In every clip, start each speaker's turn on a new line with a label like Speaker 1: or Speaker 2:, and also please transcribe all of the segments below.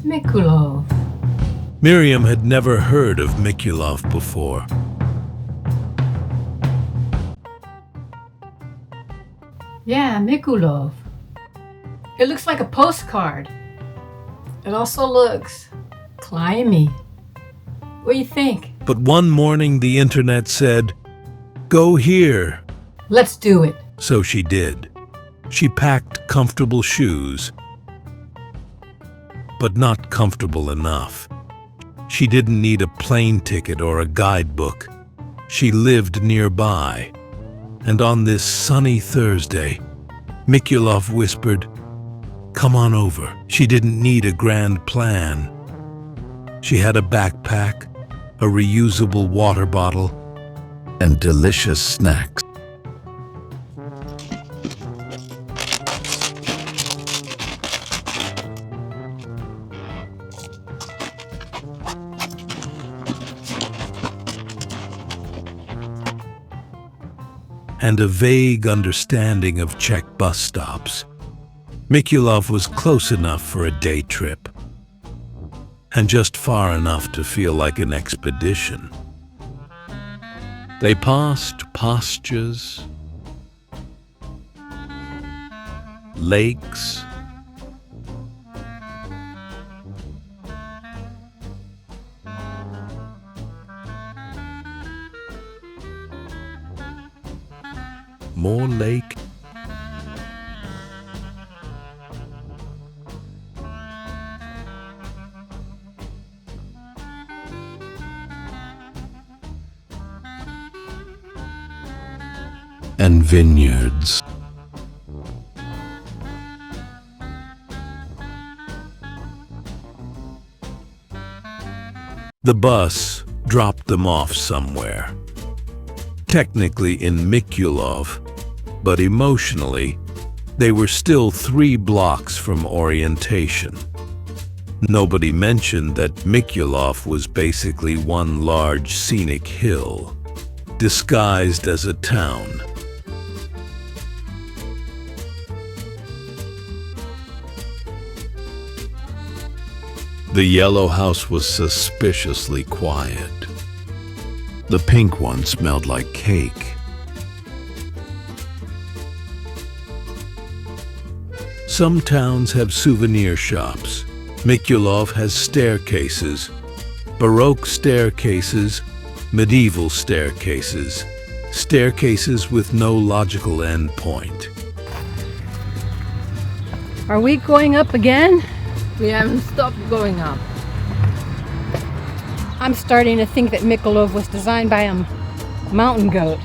Speaker 1: Mikulov.
Speaker 2: Miriam had never heard of Mikulov before.
Speaker 1: Yeah, Mikulov. It looks like a postcard. It also looks climby. What do you think?
Speaker 2: But one morning the internet said, "Go here."
Speaker 1: Let's do it.
Speaker 2: So she did. She packed comfortable shoes, but not comfortable enough. She didn't need a plane ticket or a guidebook. She lived nearby. And on this sunny Thursday, Mikulov whispered, "Come on over." She didn't need a grand plan. She had a backpack, a reusable water bottle, and delicious snacks. And a vague understanding of Czech bus stops. Mikulov was close enough for a day trip, and just far enough to feel like an expedition. They passed pastures, lakes, more lake, and vineyards. The bus dropped them off somewhere, technically in Mikulov, but emotionally, they were still 3 blocks from orientation. Nobody mentioned that Mikulov was basically one large scenic hill, disguised as a town. The yellow house was suspiciously quiet. The pink one smelled like cake. Some towns have souvenir shops. Mikulov has staircases, Baroque staircases, medieval staircases, staircases with no logical end point.
Speaker 1: Are we going up again? We haven't stopped going up. I'm starting to think that Mikulov was designed by a mountain goat.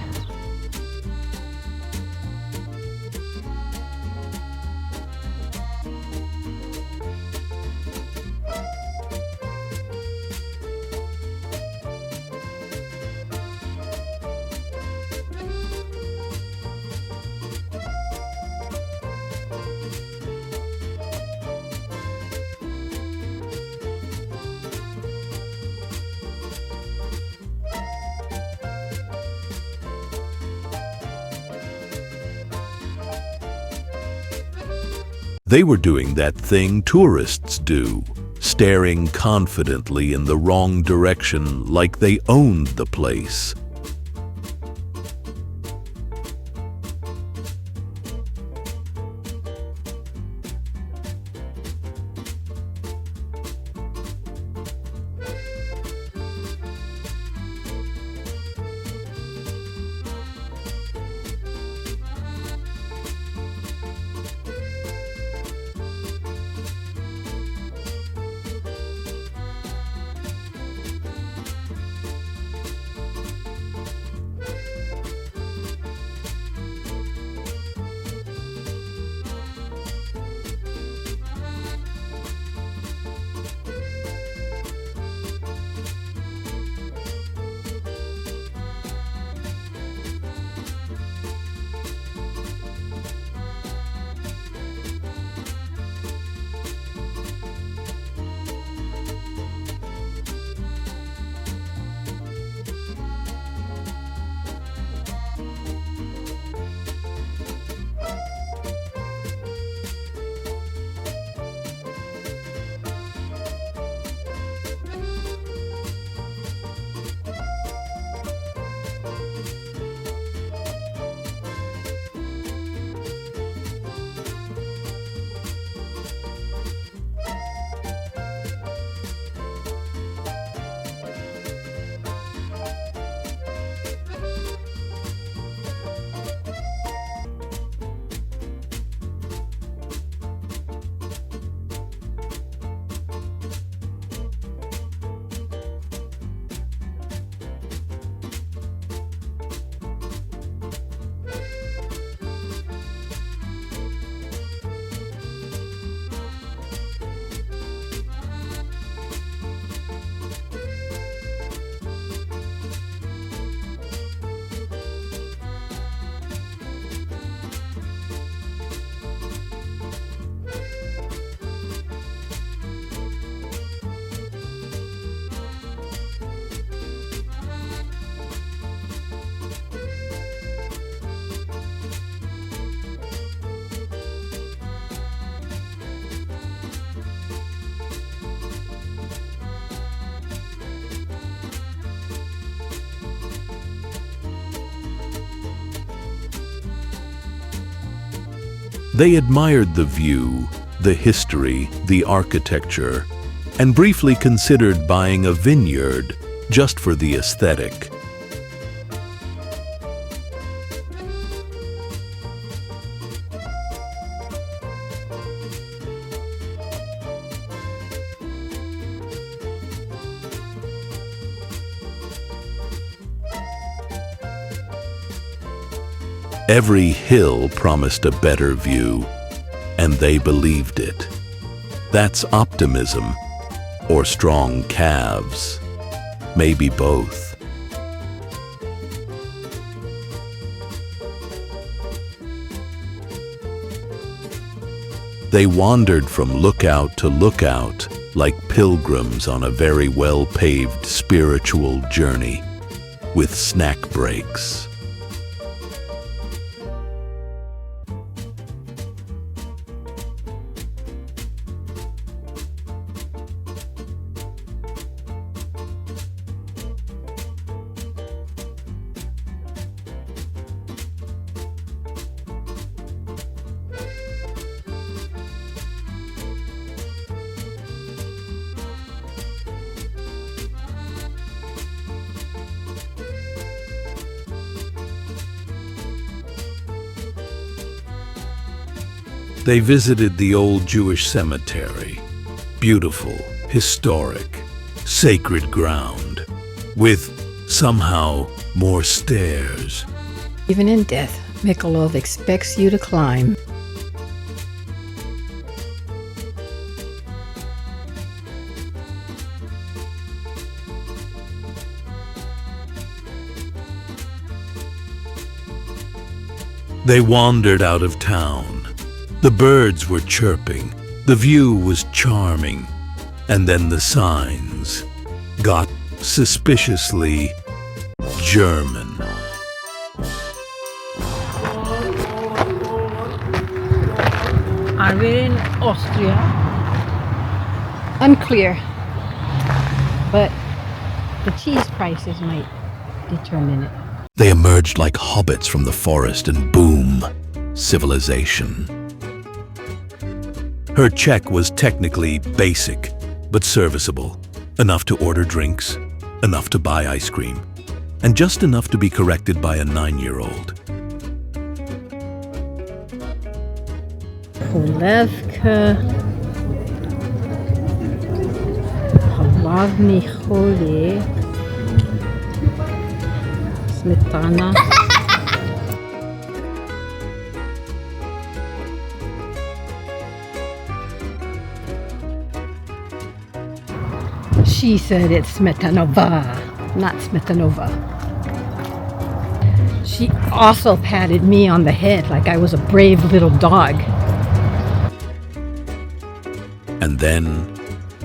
Speaker 2: They were doing that thing tourists do, staring confidently in the wrong direction like they owned the place. They admired the view, the history, the architecture, and briefly considered buying a vineyard just for the aesthetic. Every hill promised a better view, and they believed it. That's optimism, or strong calves, maybe both. They wandered from lookout to lookout like pilgrims on a very well-paved spiritual journey, with snack breaks. They visited the old Jewish cemetery, beautiful, historic, sacred ground, with somehow more stairs.
Speaker 1: Even in death, Mikulov expects you to climb.
Speaker 2: They wandered out of town. The birds were chirping, the view was charming, and then the signs got suspiciously German.
Speaker 3: Are we in Austria?
Speaker 1: Unclear. But the cheese prices might determine it.
Speaker 2: They emerged like hobbits from the forest, and boom, civilization. Her Czech was technically basic, but serviceable. Enough to order drinks, enough to buy ice cream, and just enough to be corrected by a 9-year-old.
Speaker 3: Polewka, hlavný cholí, smetana.
Speaker 1: She said it's Smetanova, not Smetanova. She also patted me on the head like I was a brave little dog.
Speaker 2: And then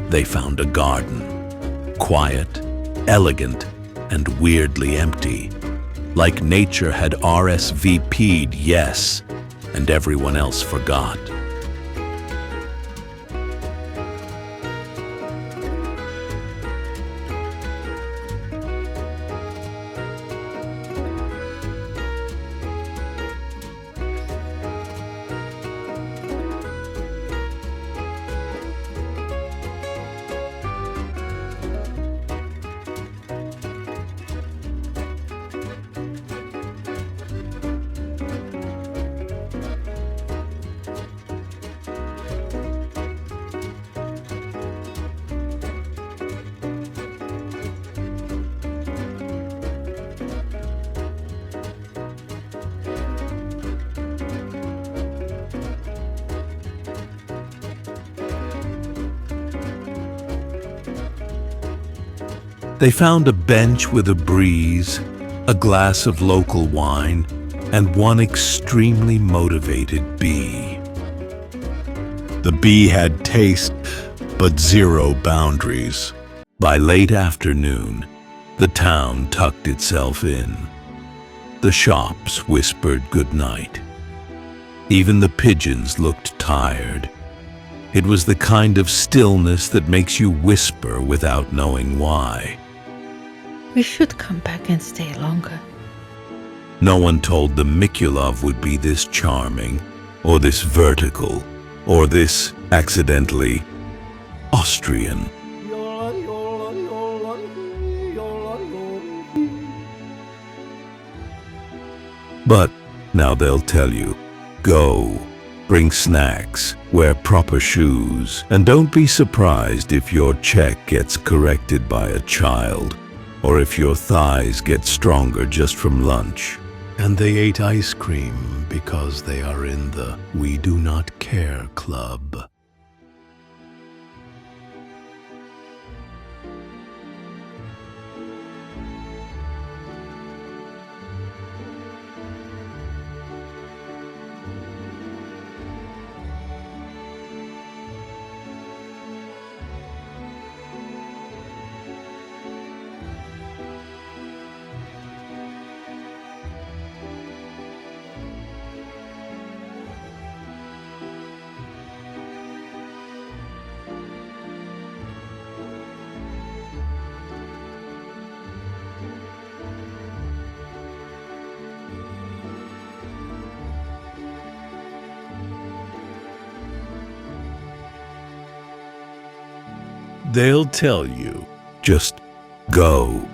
Speaker 2: they found a garden, quiet, elegant, and weirdly empty, like nature had RSVP'd yes, and everyone else forgot. They found a bench with a breeze, a glass of local wine, and one extremely motivated bee. The bee had taste, but zero boundaries. By late afternoon, the town tucked itself in. The shops whispered goodnight. Even the pigeons looked tired. It was the kind of stillness that makes you whisper without knowing why.
Speaker 3: We should come back and stay longer.
Speaker 2: No one told them Mikulov would be this charming, or this vertical, or this accidentally Austrian. But now they'll tell you, go, bring snacks, wear proper shoes, and don't be surprised if your Czech gets corrected by a child, or if your thighs get stronger just from lunch. And they ate ice cream because they are in the We Do Not Care Club. They'll tell you, just go.